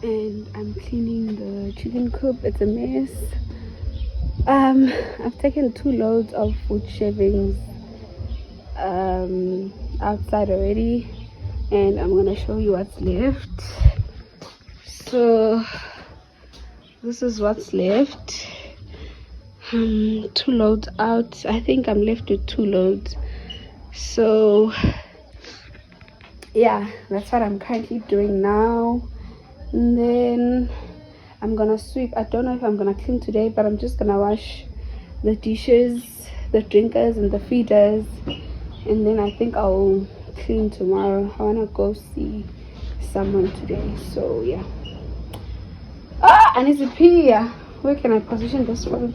and I'm cleaning the chicken coop. It's a mess. I've taken 2 loads of wood shavings outside already, and I'm gonna show you what's left. So this is what's left. 2 loads out. I think I'm left with 2 loads. So yeah, that's what I'm currently doing now. And then I'm gonna sweep. I don't know if I'm gonna clean today, but I'm just gonna wash the dishes, the drinkers and the feeders, and then I think I'll clean tomorrow. I wanna go see someone today, so yeah. I need to pee. Where can I position this one?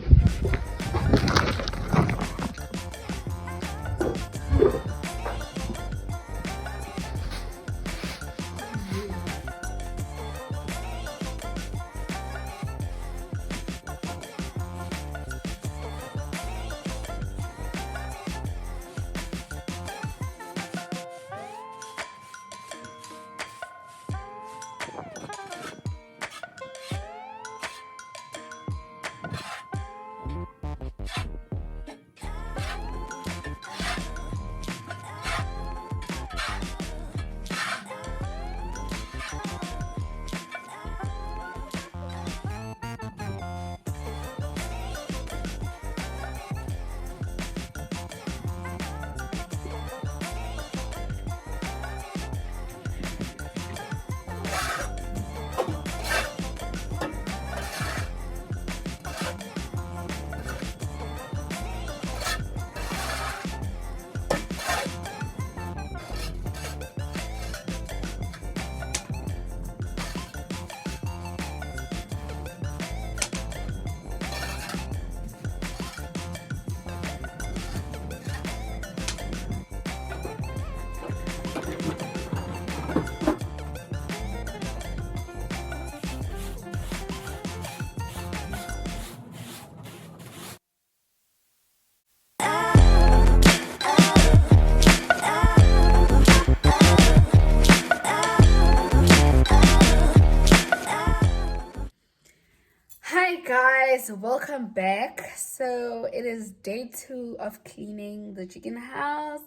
Hi guys, welcome back. So it is day 2 of cleaning the chicken house.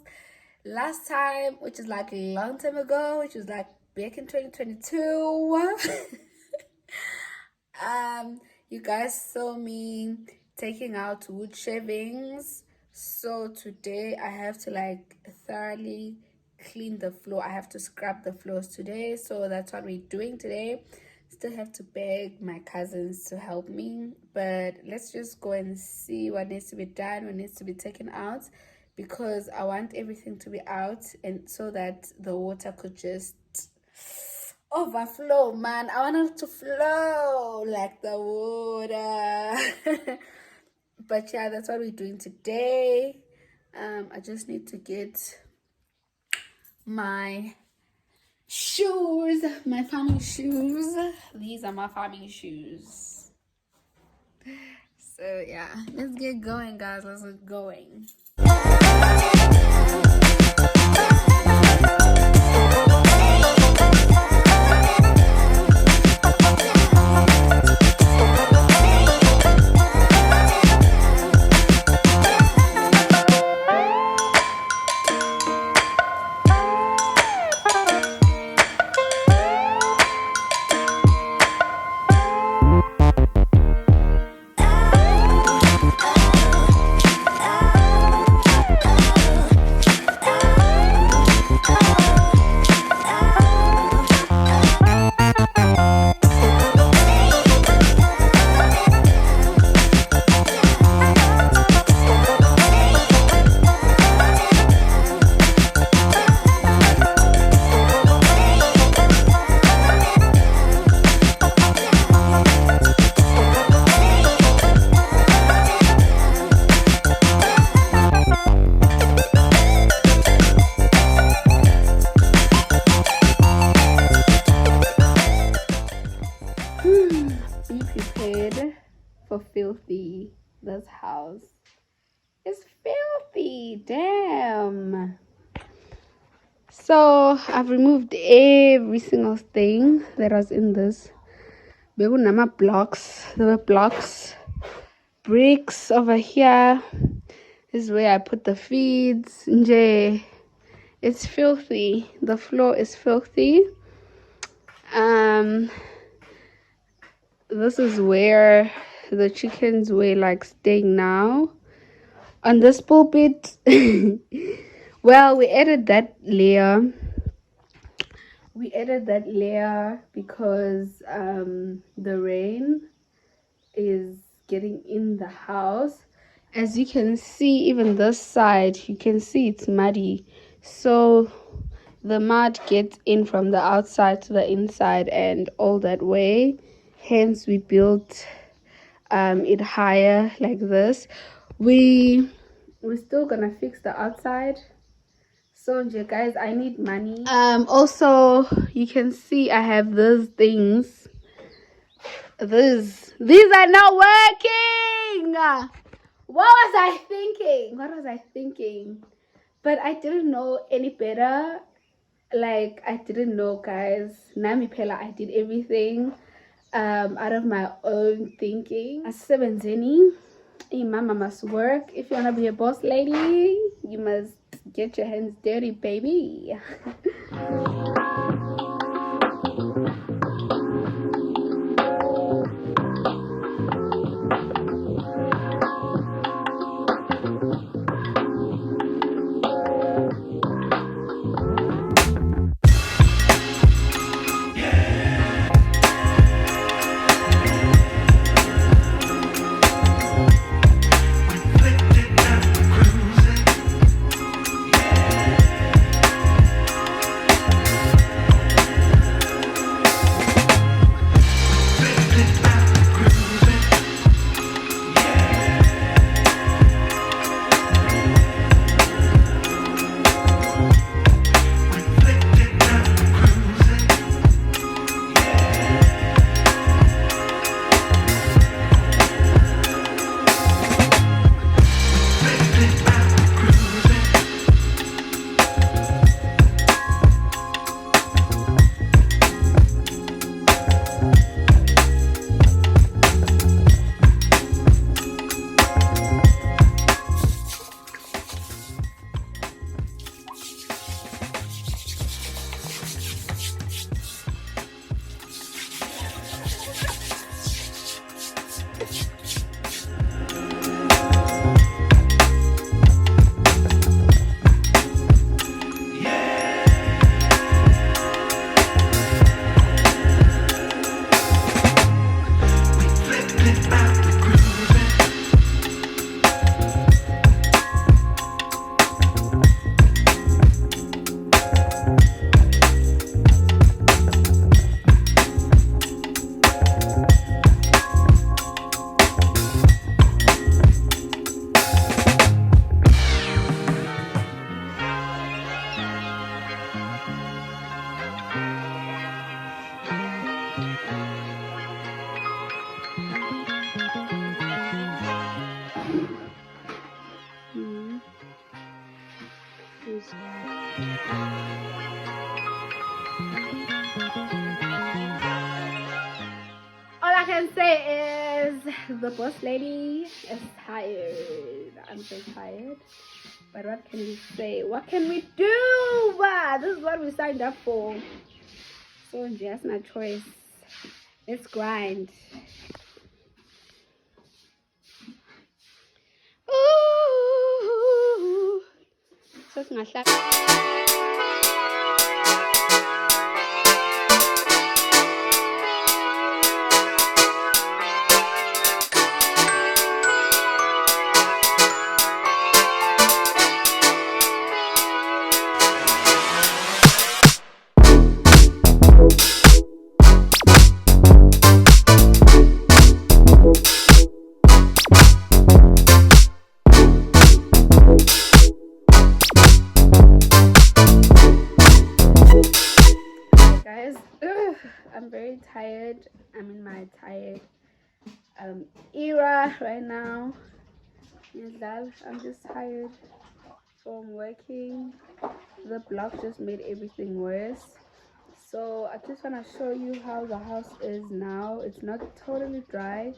Last time, which is like a long time ago, which was like back in 2022, you guys saw me taking out wood shavings. So today I have to like thoroughly clean the floor. I have to scrub the floors today, so that's what we're doing today. Still have to beg my cousins to help me, but let's just go and see what needs to be done, what needs to be taken out, because I want everything to be out, and so that the water could just overflow, man. I want it to flow like the water. But yeah, that's what we're doing today. I just need to get my shoes, my farming shoes. These are my farming shoes. So yeah, let's get going, guys. Let's get going. Be prepared for filthy. This house is filthy. Damn. So I've removed every single thing that was in this bekunama blocks. There were blocks, bricks over here. This is where I put the feeds. Nje, it's filthy. The floor is filthy. This is where the chickens were like staying now. On this pulpit, well, we added that layer. We added that layer because the rain is getting in the house. As you can see, even this side, you can see it's muddy. So the mud gets in from the outside to the inside and all that way. Hence, we built it higher like this. We're still gonna fix the outside. So guys, I need money. Also, you can see I have these things. These are not working. What was I thinking? But I didn't know any better. Like, I didn't know, guys. Nami Pela, I did everything out of my own thinking. Asebenzeni, mama must work. If you wanna be a boss lady, you must get your hands dirty, baby. All I can say is the boss lady is tired. I'm so tired. But what can we say? What can we do? This is what we signed up for. So just my choice. Let's grind. Ooh. So guys, I'm very tired. I'm in my tired era right now. I'm just tired from working. The block just made everything worse. So I just want to show you how the house is now. It's not totally dry,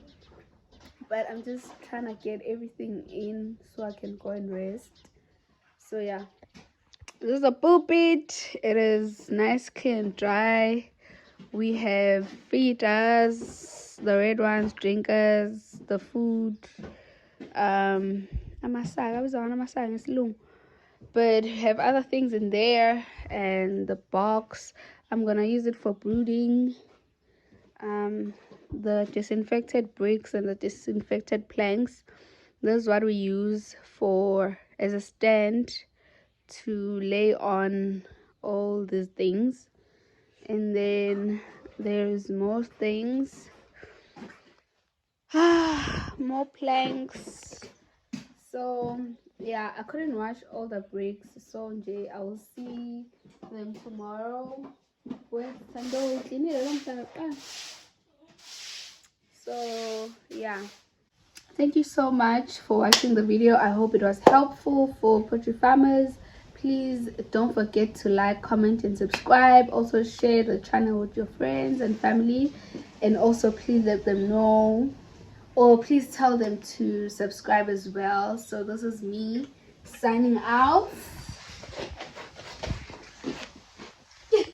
but I'm just trying to get everything in so I can go and rest. So yeah, this is a pulpit. It is nice, clean, dry. We have feeders, the red ones, drinkers, the food, amasaga, abizwa amasaga ngesilungu. But have other things in there, and the box, I'm gonna use it for brooding. The disinfected bricks and the disinfected planks, this is what we use for as a stand to lay on all these things. And then there's more things, more planks. So yeah, I couldn't wash all the bricks, so Jay, I will see them tomorrow. So yeah, thank you so much for watching the video. I hope it was helpful for poultry farmers. Please don't forget to like, comment, and subscribe. Also share the channel with your friends and family, and also please let them know, or please tell them to subscribe as well. So this is me signing out.